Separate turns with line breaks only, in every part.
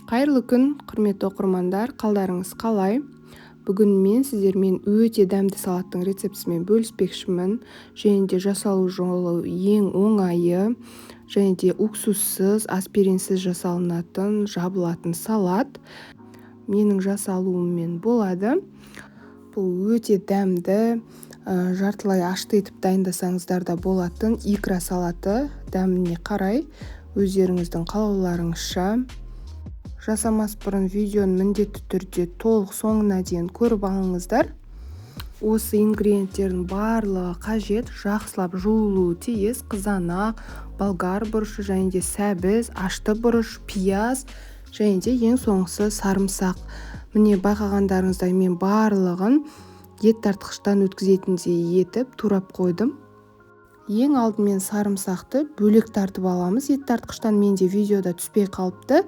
Қайырлы күн, құрметті оқырмандар, қалдарыңыз қалай? Бүгін мен сіздермен өте дәмді салаттың рецептісімен бөліспекшімін. Және де жасалу жолы ең оңайы, және де уксуссыз, аспиринсіз жасалынатын, жабылатын салат. Менің жасалуыммен болады. Бұл өте дәмді, жартылай ашты етіп дайындасаңыздар да болатын икра салаты. Дәміне қарай өздеріңіздің қалауларыңызша. Жасамас бұрын видеоны міндетті түрде толық соңына дейін көріп алыңыздар. Осы ингредиенттердің барлығы қажет, жақсылап жуылуы тиіс: қызанақ, болгар бұрышы, және де сәбіз, ашты бұрыш, пияз, және де ең соңғысы сарымсақ. Міне байқағандарыңыздай мен барлығын ет тартқыштан өткізетіндей етіп турап қойдым. Ең алдымен сарымсақты бөлек тартып аламыз. Ет тартқыштан менде видеода түспей қалыпты.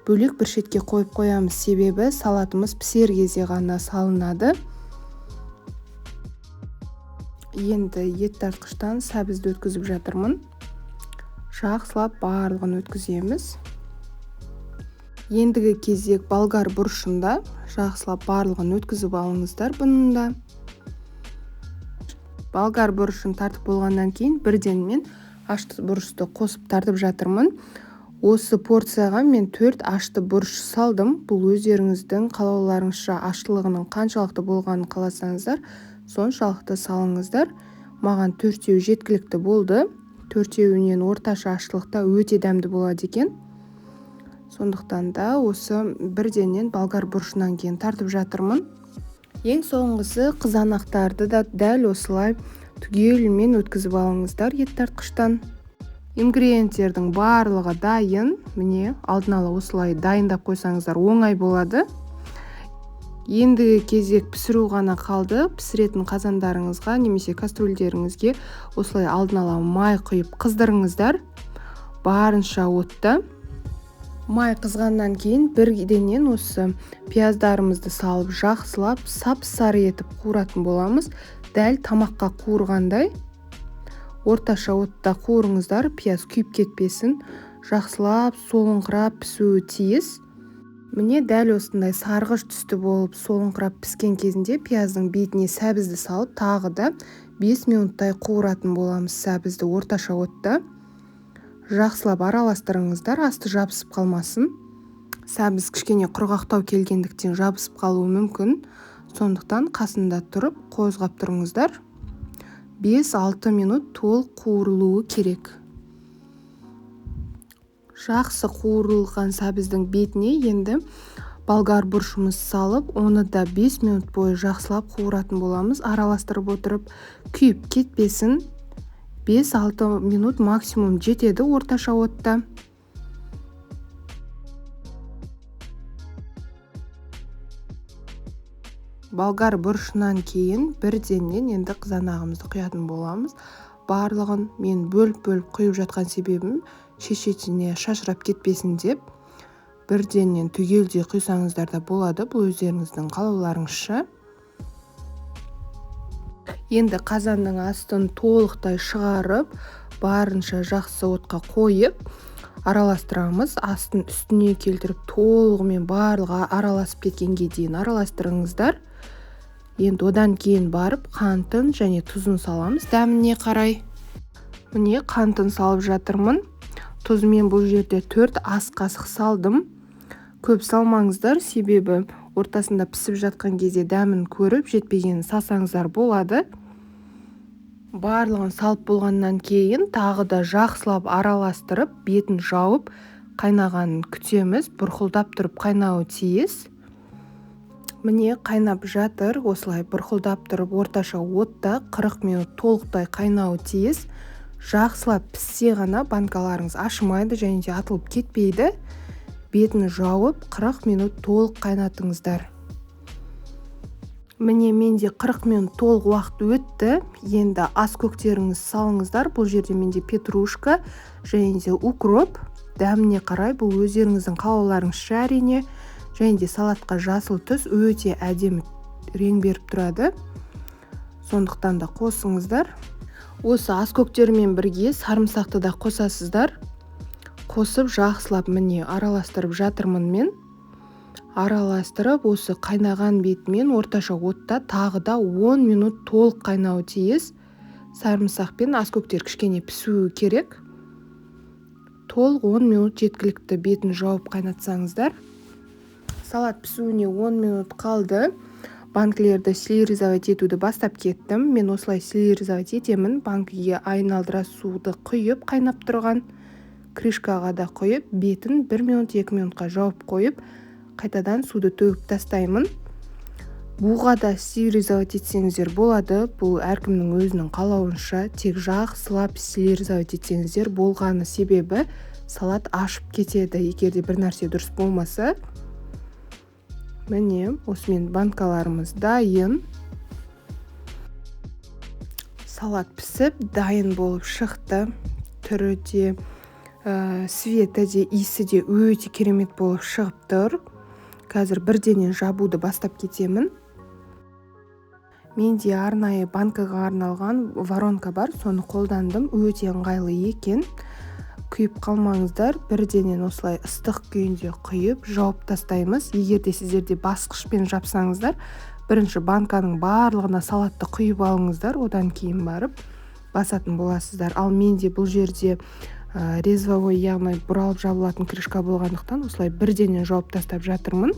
Бөлек бір шетке қойып қоямыз, себебі салатымыз пісер кезде ғана салынады. Енді ет тартқыштан сәбізді өткізіп жатырмын. Жақсылап барлығын өткіземіз. Ендігі кезек болгар бұрышында. Жақсылап барлығын өткізіп алыңыздар бұнында. Болгар бұрышын тартып болғаннан кейін бірден мен ашты бұрышты қосып тартып жатырмын. Осы порцияға мен 4 ашты бұрыш салдым. Бұл өздеріңіздің қалауларыңызша аштылығының қаншалықты болғанын қаласаңыздар, соншалықты салыңыздар. Маған 4-еу жеткілікті болды. 4-еуінен орташа аштылықта өте дәмді болады екен. Сондықтан да осы бірденнен болгар бұрышынан кейін тартып жатырмын. Ең соңғысы қызанақтарды да дәл осылай түгелімен өткізіп алыңыздар ет тартқыштан. Ингредиенттердің барлығы дайын. Міне алдын ала осылай дайындап қойсаңыздар оңай болады. Ендігі кезек пісіру ғана қалды. Пісіретін қазандарыңызға немесе кастрөлдеріңізге осылай алдын ала май құйып қыздырыңыздар. Барынша отта. Май қызғаннан кейін бірденен осы пияздарымызды салып жақсылап сап-сары етіп қуыратын боламыз. Дәл тамаққа қуырғандай. Орташа отта қуырыңыздар, пияз күйіп кетпесін. Жақсылап солыңқырап пісуі тиіс. Міне дәл осындай сарғыш түсті болып солыңқырап піскен кезінде пияздың бетіне сәбізді салып тағы да 5 минуттай қуыратын боламыз сәбізді орташа отта. Жақсылап араластырыңыздар, асты жабысып қалмасын. Сәбіз кішкене құрғақтау келгендіктен жабысып қалуы мүмкін. Сондықтан қасында тұрып қозғап тұрыңыздар. 5-6 минут толық қуырылуы керек. Жақсы қуырылған сәбіздің бетіне енді болгар бұрышымыз салып, оны да 5 минут бойы жақсылап қуыратын боламыз. Араластырып отырып, күйіп кетпесін. 5-6 минут максимум жетеді орташа отта. Болгар бұрышынан кейін бірденнен енді қызанағымызды құятын боламыз. Барлығын мен бөліп құйып жатқан себебім шешетіне шашырап кетпесін деп. Бірденнен түгелдей құйсаңыздар да болады, бұл өздеріңіздің қалауларыңызша. Енді қазанның астын толықтай шығарып, барынша жақсы отқа қойып, араластырамыз. Астын үстіне келтіріп, толығымен барлығы араласып кеткенге дейін араластырыңыздар. Енді одан кейін барып қантын және тұзын саламыз дәміне қарай. Міне қантын салып жатырмын. Тұзымен бұл жерде 4 ас қасық салдым. Көп салмаңыздар, себебі ортасында пісіп жатқан кезде дәмін көріп, жетпегенін салсаңыздар болады. Барлығын салып болғаннан кейін тағы да жақсылап араластырып, бетін жауып, қайнағанын күтеміз. Бұрқылдап тұрып қайнауы тиіс. Міне қайнап жатыр, осылай бұрқылдап тұрып орташа отта 40 минут толықтай қайнауы тиіс. Жақсылап піссе ғана банкаларыңыз ашымайды және де атылып кетпейді. Бетін жауып 40 минут толық қайнатыңыздар. Міне менде 40 минут толық уақыт өтті. Енді ас көктеріңіз салыңыздар. Бұл жерде менде петрушка және де укроп. Дәміне қарай бұл өздеріңіздің қалауларыңызша әрине. Және де салатқа жасыл түс өте әдемі рең беріп тұрады. Сондықтан да қосыңыздар. Осы ас көктерімен бірге сарымсақты да қосасыздар. Қосып жақсылап міне араластырып жатырмын мен. араластырып, осы қайнаған бетімен орташа отта тағы да 10 минут толық қайнауы тиіс. Сарымсақ пен аскөктер кішкене пісуі керек. Толық 10 минут жеткілікті. Бетін жауып қайнатсаңыздар. Салат пісуіне 10 минут қалды. Банкілерді стерилизовать етуді бастап кеттім. Мен осылай стерилизовать етемін. Банкіге айналдыра суды құйып, қайнап тұрған крышкаға да құйып, бетін 1 минут 2 минутқа жауып қойып, қайтадан суды төгіп тастаймын. Буға да стерилизовать етсеңіздер болады. Бұл әркімнің өзінің қалауынша. Тек жақсылап стерилизовать етсеңіздер болғаны себебі салат ашып кетеді, егерде бір нәрсе дұрыс болмаса. Міне, осымен банкаларымыз дайын. Салат пісіп, дайын болып шықты. Түрі де, светі де, иісі де өте керемет болып шығып тұр. Қазір бірденен жабуды бастап кетемін. Менде арнайы банкаға арналған воронка бар, соны қолдандым. Өте ыңғайлы екен. Күйіп қалмаңыздар, бірденен осылай ыстық күйінде құйып, жауып тастаймыз. Егерде сіздерде басқышпен жапсаңыздар, бірінші банканың барлығына салатты құйып алыңыздар, одан кейін барып басатын боласыздар. Ал менде бұл жерде резвовой, яғни бұралып жабылатын крышка болғандықтан осылай бірденен жауып тастап жатырмын.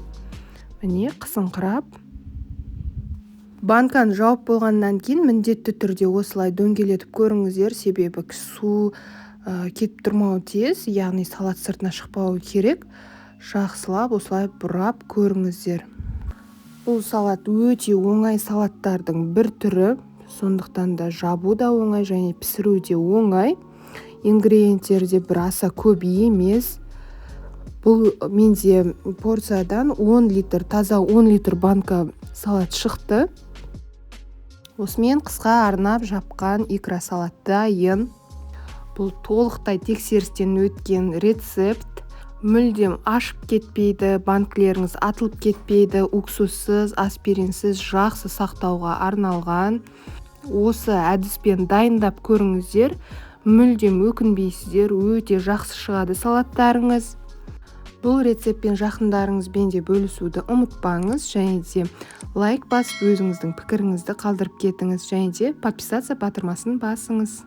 Міне, қысыңқырап. Банканы жауып болғаннан кейін міндетті түрде осылай дөңгелетіп көріңіздер, себебі су кетіп тұрмауы тиіс, яғни салат сыртына шықпауы керек. Жақсылап осылай бұрап көріңіздер. Бұл салат өте оңай салаттардың бір түрі, сондықтан да жабу да оңай және пісіру де оңай. Ингредиенттері де бір аса көп емес. Бұл менде порциядан 10 литр, таза 10 литр банка салат шықты. Осымен қысқа арнап жапқан икра салат дайын. Бұл толықтай тексерістен өткен рецепт. Мүлдем ашып кетпейді, банкілеріңіз атылып кетпейді, уксуссыз, аспиринсіз жақсы сақтауға арналған. Осы әдіспен дайындап көріңіздер. Мүлдем өкінбейсіздер, өте жақсы шығады салаттарыңыз. Бұл рецептпен жақындарыңызбен де бөлісуді ұмытпаңыз, және де лайк басып өзіңіздің пікіріңізді қалдырып кетіңіз, және де подписаться батырмасын басыңыз.